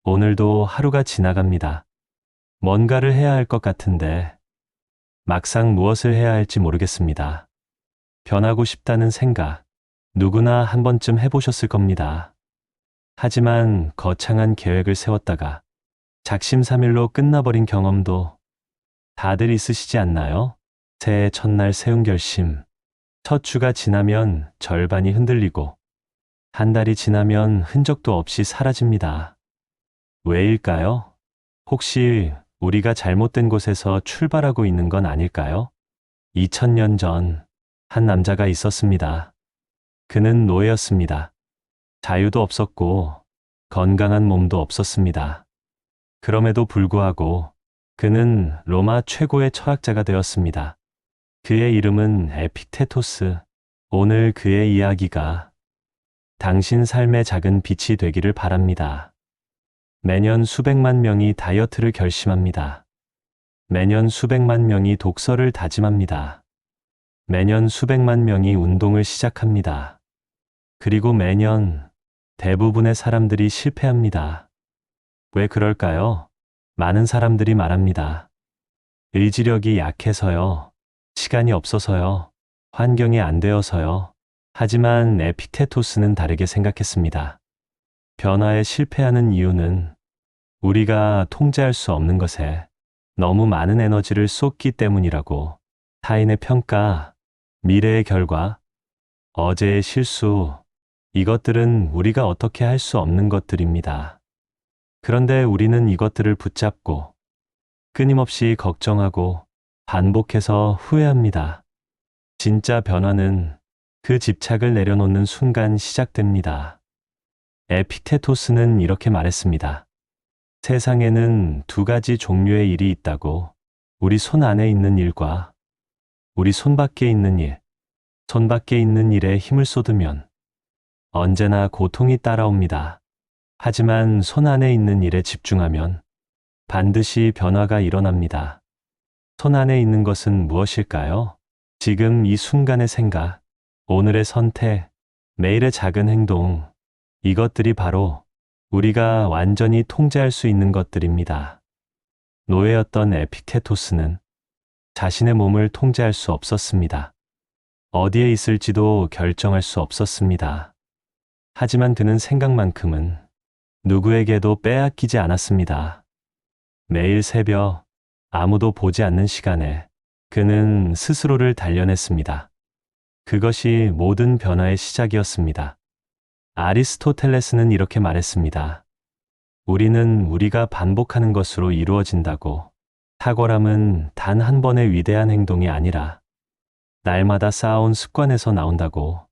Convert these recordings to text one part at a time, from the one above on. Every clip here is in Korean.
오늘도 하루가 지나갑니다. 뭔가를 해야 할 것 같은데 막상 무엇을 해야 할지 모르겠습니다. 변하고 싶다는 생각, 누구나 한 번쯤 해보셨을 겁니다. 하지만 거창한 계획을 세웠다가 작심삼일로 끝나버린 경험도 다들 있으시지 않나요? 새해 첫날 세운 결심, 첫 주가 지나면 절반이 흔들리고 한 달이 지나면 흔적도 없이 사라집니다. 왜일까요? 혹시 우리가 잘못된 곳에서 출발하고 있는 건 아닐까요? 2000년 전 한 남자가 있었습니다. 그는 노예였습니다. 자유도 없었고 건강한 몸도 없었습니다. 그럼에도 불구하고 그는 로마 최고의 철학자가 되었습니다. 그의 이름은 에픽테토스. 오늘 그의 이야기가 당신 삶의 작은 빛이 되기를 바랍니다. 매년 수백만 명이 다이어트를 결심합니다. 매년 수백만 명이 독서를 다짐합니다. 매년 수백만 명이 운동을 시작합니다. 그리고 매년 대부분의 사람들이 실패합니다. 왜 그럴까요? 많은 사람들이 말합니다. 의지력이 약해서요. 시간이 없어서요. 환경이 안 되어서요. 하지만 에픽테토스는 다르게 생각했습니다. 변화에 실패하는 이유는 우리가 통제할 수 없는 것에 너무 많은 에너지를 쏟기 때문이라고. 타인의 평가, 미래의 결과, 어제의 실수, 이것들은 우리가 어떻게 할 수 없는 것들입니다. 그런데 우리는 이것들을 붙잡고 끊임없이 걱정하고 반복해서 후회합니다. 진짜 변화는 그 집착을 내려놓는 순간 시작됩니다. 에픽테토스는 이렇게 말했습니다. 세상에는 두 가지 종류의 일이 있다고. 우리 손 안에 있는 일과 우리 손 밖에 있는 일. 손 밖에 있는 일에 힘을 쏟으면 언제나 고통이 따라옵니다. 하지만 손 안에 있는 일에 집중하면 반드시 변화가 일어납니다. 손 안에 있는 것은 무엇일까요? 지금 이 순간의 생각, 오늘의 선택, 매일의 작은 행동, 이것들이 바로 우리가 완전히 통제할 수 있는 것들입니다. 노예였던 에픽테토스는 자신의 몸을 통제할 수 없었습니다. 어디에 있을지도 결정할 수 없었습니다. 하지만 그는 생각만큼은 누구에게도 빼앗기지 않았습니다. 매일 새벽 아무도 보지 않는 시간에 그는 스스로를 단련했습니다. 그것이 모든 변화의 시작이었습니다. 아리스토텔레스는 이렇게 말했습니다. 우리는 우리가 반복하는 것으로 이루어진다고. 탁월함은 단 한 번의 위대한 행동이 아니라 날마다 쌓아온 습관에서 나온다고.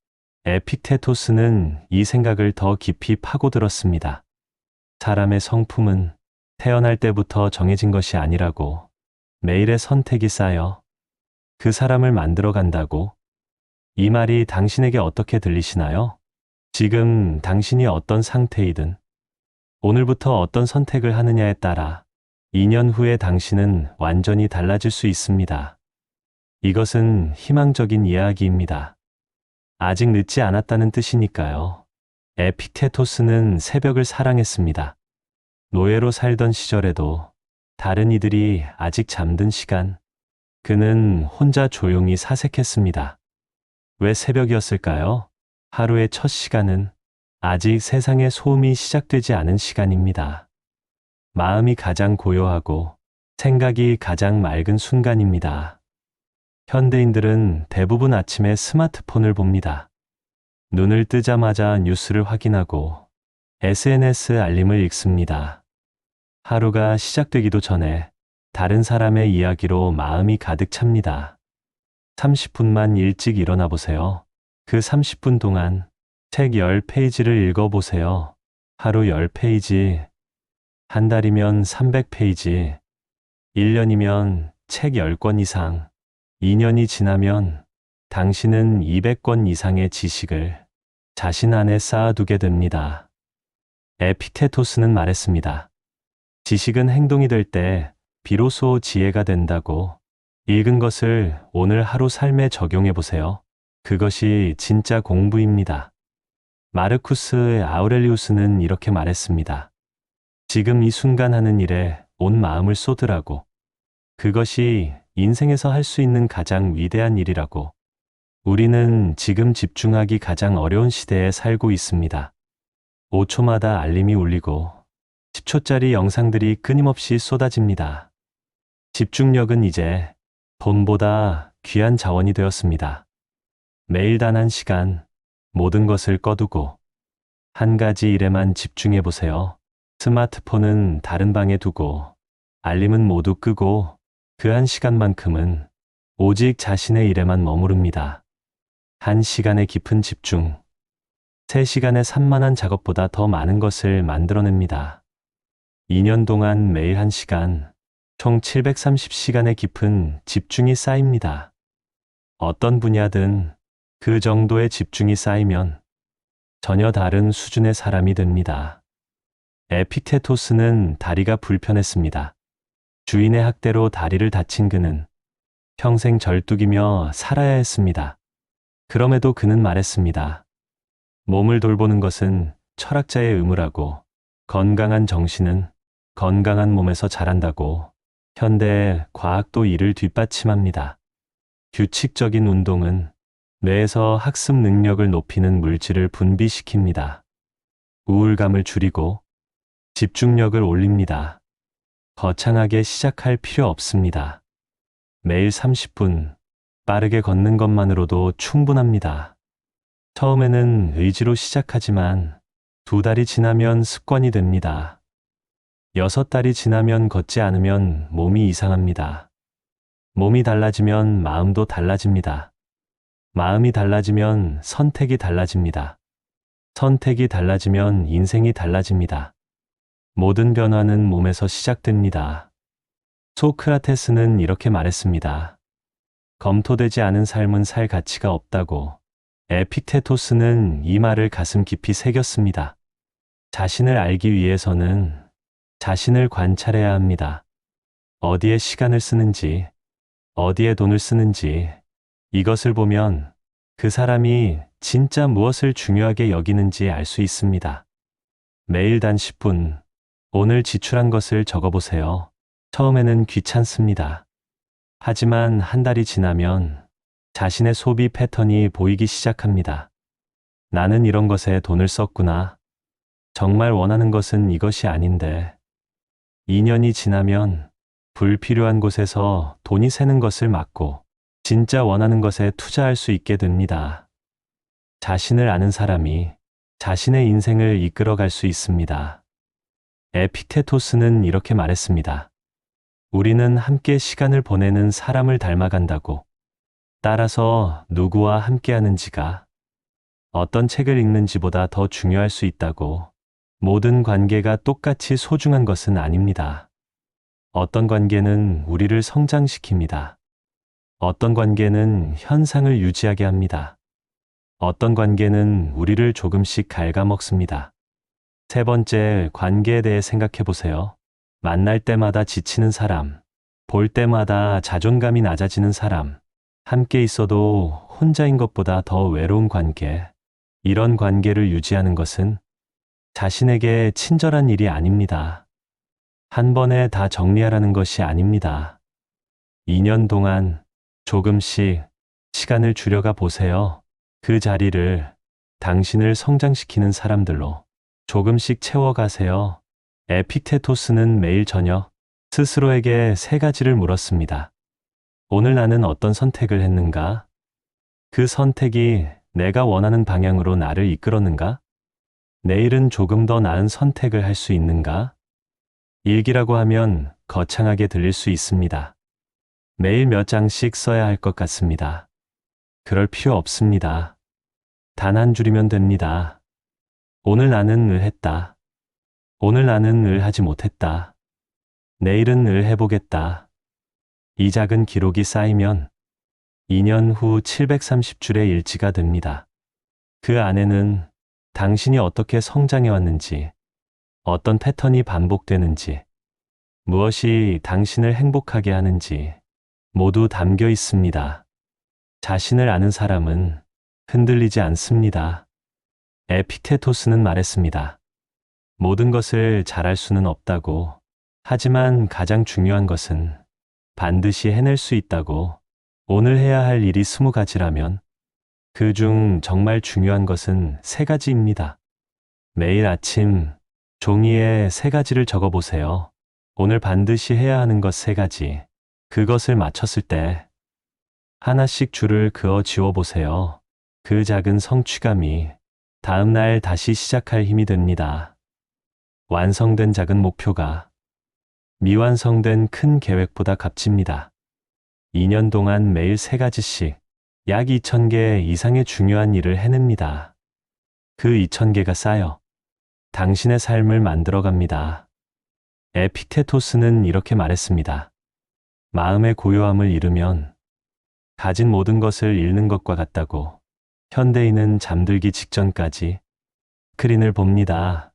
에픽테토스는 이 생각을 더 깊이 파고들었습니다. 사람의 성품은 태어날 때부터 정해진 것이 아니라고. 매일의 선택이 쌓여 그 사람을 만들어 간다고. 이 말이 당신에게 어떻게 들리시나요? 지금 당신이 어떤 상태이든 오늘부터 어떤 선택을 하느냐에 따라 2년 후에 당신은 완전히 달라질 수 있습니다. 이것은 희망적인 이야기입니다. 아직 늦지 않았다는 뜻이니까요. 에픽테토스는 새벽을 사랑했습니다. 노예로 살던 시절에도 다른 이들이 아직 잠든 시간, 그는 혼자 조용히 사색했습니다. 왜 새벽이었을까요? 하루의 첫 시간은 아직 세상의 소음이 시작되지 않은 시간입니다. 마음이 가장 고요하고 생각이 가장 맑은 순간입니다. 현대인들은 대부분 아침에 스마트폰을 봅니다. 눈을 뜨자마자 뉴스를 확인하고 SNS 알림을 읽습니다. 하루가 시작되기도 전에 다른 사람의 이야기로 마음이 가득 찹니다. 30분만 일찍 일어나 보세요. 그 30분 동안 책 10페이지를 읽어보세요. 하루 10페이지, 한 달이면 300페이지, 1년이면 책 10권 이상, 2년이 지나면 당신은 200권 이상의 지식을 자신 안에 쌓아두게 됩니다. 에픽테토스는 말했습니다. 지식은 행동이 될 때 비로소 지혜가 된다고. 읽은 것을 오늘 하루 삶에 적용해 보세요. 그것이 진짜 공부입니다. 마르쿠스 아우렐리우스는 이렇게 말했습니다. 지금 이 순간 하는 일에 온 마음을 쏟으라고. 그것이 인생에서 할 수 있는 가장 위대한 일이라고. 우리는 지금 집중하기 가장 어려운 시대에 살고 있습니다. 5초마다 알림이 울리고 10초짜리 영상들이 끊임없이 쏟아집니다. 집중력은 이제 돈보다 귀한 자원이 되었습니다. 매일 단 1시간 모든 것을 꺼두고 한 가지 일에만 집중해 보세요. 스마트폰은 다른 방에 두고 알림은 모두 끄고 그 1시간만큼은 오직 자신의 일에만 머무릅니다. 1시간의 깊은 집중, 3시간의 산만한 작업보다 더 많은 것을 만들어냅니다. 2년 동안 매일 1시간, 총 730시간의 깊은 집중이 쌓입니다. 어떤 분야든 그 정도의 집중이 쌓이면 전혀 다른 수준의 사람이 됩니다. 에픽테토스는 다리가 불편했습니다. 주인의 학대로 다리를 다친 그는 평생 절뚝이며 살아야 했습니다. 그럼에도 그는 말했습니다. 몸을 돌보는 것은 철학자의 의무라고, 건강한 정신은 건강한 몸에서 자란다고. 현대 과학도 이를 뒷받침합니다. 규칙적인 운동은 뇌에서 학습 능력을 높이는 물질을 분비시킵니다. 우울감을 줄이고 집중력을 올립니다. 거창하게 시작할 필요 없습니다. 매일 30분 빠르게 걷는 것만으로도 충분합니다. 처음에는 의지로 시작하지만 2달이 지나면 습관이 됩니다. 6달이 지나면 걷지 않으면 몸이 이상합니다. 몸이 달라지면 마음도 달라집니다. 마음이 달라지면 선택이 달라집니다. 선택이 달라지면 인생이 달라집니다. 모든 변화는 몸에서 시작됩니다. 소크라테스는 이렇게 말했습니다. 검토되지 않은 삶은 살 가치가 없다고. 에픽테토스는 이 말을 가슴 깊이 새겼습니다. 자신을 알기 위해서는 자신을 관찰해야 합니다. 어디에 시간을 쓰는지, 어디에 돈을 쓰는지, 이것을 보면 그 사람이 진짜 무엇을 중요하게 여기는지 알 수 있습니다. 매일 단 10분, 오늘 지출한 것을 적어보세요. 처음에는 귀찮습니다. 하지만 1달이 지나면 자신의 소비 패턴이 보이기 시작합니다. 나는 이런 것에 돈을 썼구나. 정말 원하는 것은 이것이 아닌데. 2년이 지나면 불필요한 곳에서 돈이 새는 것을 막고 진짜 원하는 것에 투자할 수 있게 됩니다. 자신을 아는 사람이 자신의 인생을 이끌어갈 수 있습니다. 에픽테토스는 이렇게 말했습니다. 우리는 함께 시간을 보내는 사람을 닮아간다고. 따라서 누구와 함께 하는지가 어떤 책을 읽는지보다 더 중요할 수 있다고. 모든 관계가 똑같이 소중한 것은 아닙니다. 어떤 관계는 우리를 성장시킵니다. 어떤 관계는 현상을 유지하게 합니다. 어떤 관계는 우리를 조금씩 갉아먹습니다. 3번째, 관계에 대해 생각해 보세요. 만날 때마다 지치는 사람, 볼 때마다 자존감이 낮아지는 사람, 함께 있어도 혼자인 것보다 더 외로운 관계. 이런 관계를 유지하는 것은 자신에게 친절한 일이 아닙니다. 한 번에 다 정리하라는 것이 아닙니다. 2년 동안 조금씩 시간을 줄여가 보세요. 그 자리를 당신을 성장시키는 사람들로 조금씩 채워가세요. 에픽테토스는 매일 저녁 스스로에게 3가지를 물었습니다. 오늘 나는 어떤 선택을 했는가? 그 선택이 내가 원하는 방향으로 나를 이끌었는가? 내일은 조금 더 나은 선택을 할 수 있는가? 일기라고 하면 거창하게 들릴 수 있습니다. 매일 몇 장씩 써야 할 것 같습니다. 그럴 필요 없습니다. 단 1줄이면 됩니다. 오늘 나는 을 했다. 오늘 나는 을 하지 못했다. 내일은 을 해보겠다. 이 작은 기록이 쌓이면 2년 후 730줄의 일지가 됩니다. 그 안에는 당신이 어떻게 성장해 왔는지, 어떤 패턴이 반복되는지, 무엇이 당신을 행복하게 하는지 모두 담겨 있습니다. 자신을 아는 사람은 흔들리지 않습니다. 에픽테토스는 말했습니다. 모든 것을 잘할 수는 없다고. 하지만 가장 중요한 것은 반드시 해낼 수 있다고. 오늘 해야 할 일이 20가지라면 그중 정말 중요한 것은 3가지입니다. 매일 아침 종이에 3가지를 적어보세요. 오늘 반드시 해야 하는 것 3가지. 그것을 마쳤을 때 하나씩 줄을 그어 지워보세요. 그 작은 성취감이 다음날 다시 시작할 힘이 됩니다. 완성된 작은 목표가 미완성된 큰 계획보다 값집니다. 2년 동안 매일 3가지씩 약 2000개 이상의 중요한 일을 해냅니다. 그 2000개가 쌓여 당신의 삶을 만들어갑니다. 에피테토스는 이렇게 말했습니다. 마음의 고요함을 잃으면 가진 모든 것을 잃는 것과 같다고. 현대인은 잠들기 직전까지 스크린을 봅니다.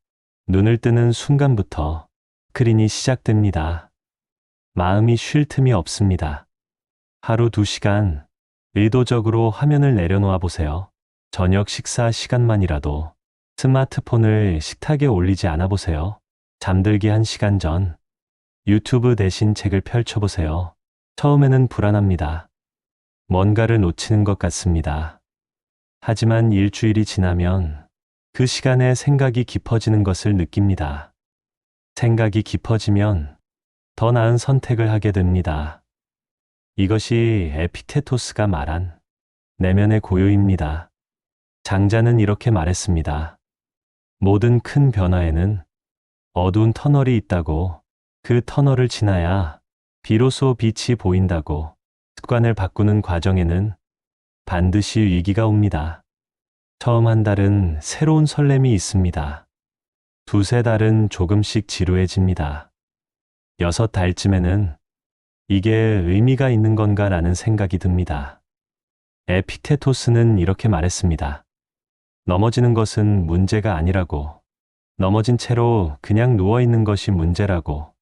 눈을 뜨는 순간부터 스크린이 시작됩니다. 마음이 쉴 틈이 없습니다. 하루 2시간 의도적으로 화면을 내려놓아 보세요. 저녁 식사 시간만이라도 스마트폰을 식탁에 올리지 않아 보세요. 잠들기 1시간 전 유튜브 대신 책을 펼쳐보세요. 처음에는 불안합니다. 뭔가를 놓치는 것 같습니다. 하지만 일주일이 지나면 그 시간에 생각이 깊어지는 것을 느낍니다. 생각이 깊어지면 더 나은 선택을 하게 됩니다. 이것이 에피테토스가 말한 내면의 고요입니다. 장자는 이렇게 말했습니다. 모든 큰 변화에는 어두운 터널이 있다고. 그 터널을 지나야 비로소 빛이 보인다고. 습관을 바꾸는 과정에는 반드시 위기가 옵니다. 처음 한 달은 새로운 설렘이 있습니다. 2~3달은 조금씩 지루해집니다. 6달쯤에는 이게 의미가 있는 건가라는 생각이 듭니다. 에피테토스는 이렇게 말했습니다. 넘어지는 것은 문제가 아니라고. 넘어진 채로 그냥 누워있는 것이 문제라고.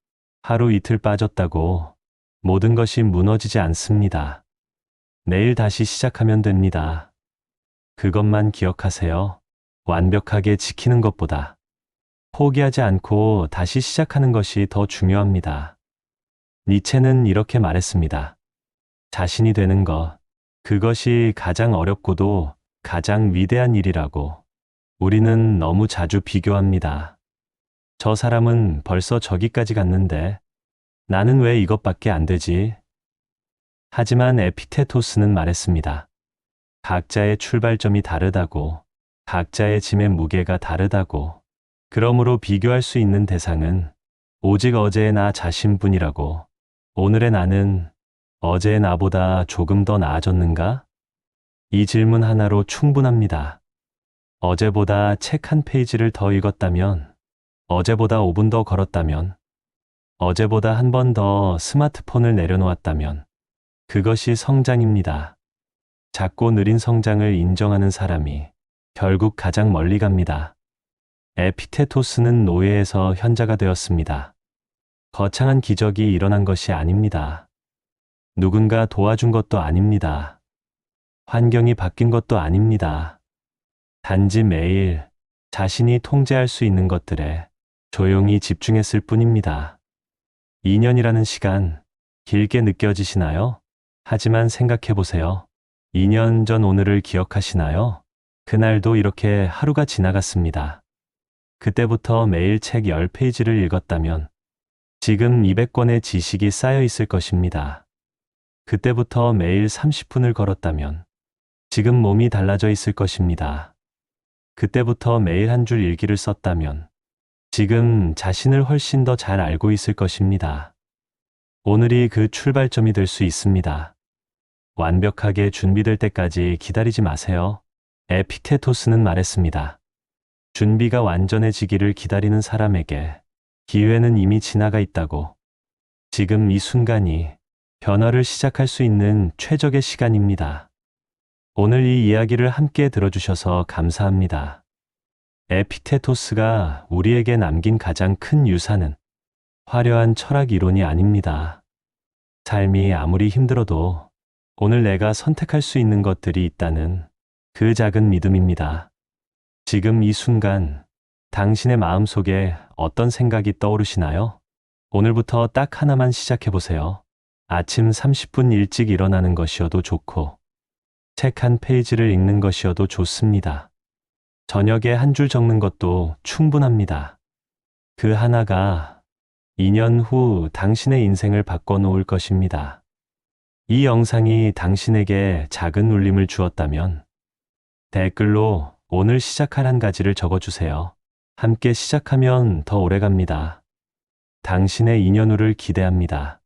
하루 이틀 빠졌다고 모든 것이 무너지지 않습니다. 내일 다시 시작하면 됩니다. 그것만 기억하세요. 완벽하게 지키는 것보다 포기하지 않고 다시 시작하는 것이 더 중요합니다. 니체는 이렇게 말했습니다. 자신이 되는 것, 그것이 가장 어렵고도 가장 위대한 일이라고. 우리는 너무 자주 비교합니다. 저 사람은 벌써 저기까지 갔는데 나는 왜 이것밖에 안 되지? 하지만 에피테토스는 말했습니다. 각자의 출발점이 다르다고. 각자의 짐의 무게가 다르다고. 그러므로 비교할 수 있는 대상은 오직 어제의 나 자신뿐이라고. 오늘의 나는 어제의 나보다 조금 더 나아졌는가? 이 질문 하나로 충분합니다. 어제보다 책 한 페이지를 더 읽었다면, 어제보다 5분 더 걸었다면, 어제보다 한 번 더 스마트폰을 내려놓았다면, 그것이 성장입니다. 작고 느린 성장을 인정하는 사람이 결국 가장 멀리 갑니다. 에피테토스는 노예에서 현자가 되었습니다. 거창한 기적이 일어난 것이 아닙니다. 누군가 도와준 것도 아닙니다. 환경이 바뀐 것도 아닙니다. 단지 매일 자신이 통제할 수 있는 것들에 조용히 집중했을 뿐입니다. 2년이라는 시간, 길게 느껴지시나요? 하지만 생각해 보세요. 2년 전 오늘을 기억하시나요? 그날도 이렇게 하루가 지나갔습니다. 그때부터 매일 책 10페이지를 읽었다면 지금 200권의 지식이 쌓여 있을 것입니다. 그때부터 매일 30분을 걸었다면 지금 몸이 달라져 있을 것입니다. 그때부터 매일 한 줄 일기를 썼다면 지금 자신을 훨씬 더 잘 알고 있을 것입니다. 오늘이 그 출발점이 될 수 있습니다. 완벽하게 준비될 때까지 기다리지 마세요. 에피테토스는 말했습니다. 준비가 완전해지기를 기다리는 사람에게 기회는 이미 지나가 있다고. 지금 이 순간이 변화를 시작할 수 있는 최적의 시간입니다. 오늘 이 이야기를 함께 들어주셔서 감사합니다. 에피테토스가 우리에게 남긴 가장 큰 유산은 화려한 철학 이론이 아닙니다. 삶이 아무리 힘들어도 오늘 내가 선택할 수 있는 것들이 있다는 그 작은 믿음입니다. 지금 이 순간 당신의 마음속에 어떤 생각이 떠오르시나요? 오늘부터 딱 하나만 시작해 보세요. 아침 30분 일찍 일어나는 것이어도 좋고, 책 한 페이지를 읽는 것이어도 좋습니다. 저녁에 한 줄 적는 것도 충분합니다. 그 하나가 2년 후 당신의 인생을 바꿔놓을 것입니다. 이 영상이 당신에게 작은 울림을 주었다면 댓글로 오늘 시작할 한 가지를 적어주세요. 함께 시작하면 더 오래 갑니다. 당신의 2년 후를 기대합니다.